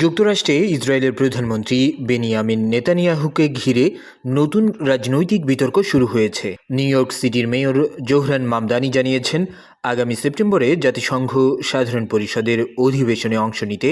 যুক্তরাষ্ট্রে ইসরায়েলের প্রধানমন্ত্রী বেনিয়ামিন নেতানিয়াহুকে ঘিরে নতুন রাজনৈতিক বিতর্ক শুরু হয়েছে। নিউ ইয়র্ক সিটির মেয়র জোহরান মামদানি জানিয়েছেন, আগামী সেপ্টেম্বরে জাতিসংঘ সাধারণ পরিষদের অধিবেশনে অংশ নিতে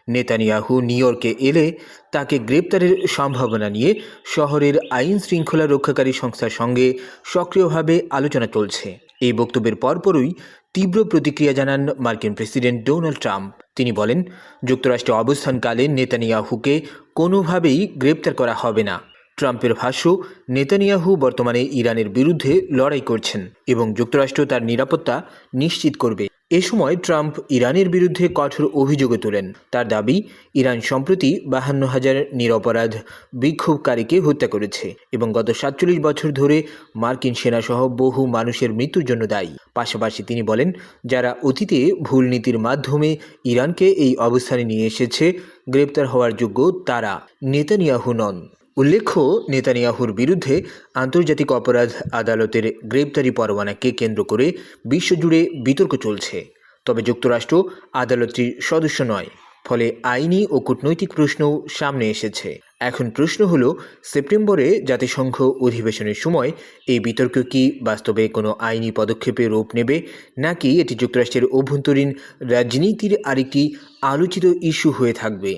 নেতানিয়াহু নিউ ইয়র্কে এলে তাকে গ্রেপ্তারের সম্ভাবনা নিয়ে শহরের আইন শৃঙ্খলা রক্ষাকারী সংস্থার সঙ্গে সক্রিয়ভাবে আলোচনা চলছে। এই বক্তব্যের পরপরই তীব্র প্রতিক্রিয়া জানান মার্কিন প্রেসিডেন্ট ডোনাল্ড ট্রাম্প। তিনি বলেন, যুক্তরাষ্ট্রে অবস্থানকালে নেতানিয়াহুকে কোনোভাবেই গ্রেপ্তার করা হবে না। ট্রাম্পের ভাষ্য, নেতানিয়াহু বর্তমানে ইরানের বিরুদ্ধে লড়াই করছেন এবং যুক্তরাষ্ট্র তার নিরাপত্তা নিশ্চিত করবে। এ সময় ট্রাম্প ইরানের বিরুদ্ধে কঠোর অভিযোগও তোলেন। তার দাবি, ইরান সম্প্রতি 52,000 নিরপরাধ বিক্ষোভকারীকে হত্যা করেছে এবং গত 47 বছর ধরে মার্কিন সেনাসহ বহু মানুষের মৃত্যুর জন্য দায়ী। পাশাপাশি তিনি বলেন, যারা অতীতে ভুল নীতির মাধ্যমে ইরানকে এই অবস্থানে নিয়ে এসেছে, গ্রেপ্তার হওয়ার যোগ্য তারা, নেতানিয়াহু নন। উল্লেখ্য, নেতানিয়াহুর বিরুদ্ধে আন্তর্জাতিক অপরাধ আদালতের গ্রেপ্তারি পরোয়ানাকে কেন্দ্র করে বিশ্বজুড়ে বিতর্ক চলছে। তবে যুক্তরাষ্ট্র আদালতটির সদস্য নয়, ফলে আইনি ও কূটনৈতিক প্রশ্নও সামনে এসেছে। এখন প্রশ্ন হলো, সেপ্টেম্বরে জাতিসংঘ অধিবেশনের সময় এই বিতর্ক কি বাস্তবে কোনো আইনি পদক্ষেপে রূপ নেবে, নাকি এটি যুক্তরাষ্ট্রের অভ্যন্তরীণ রাজনীতির আরেকটি আলোচিত ইস্যু হয়ে থাকবে?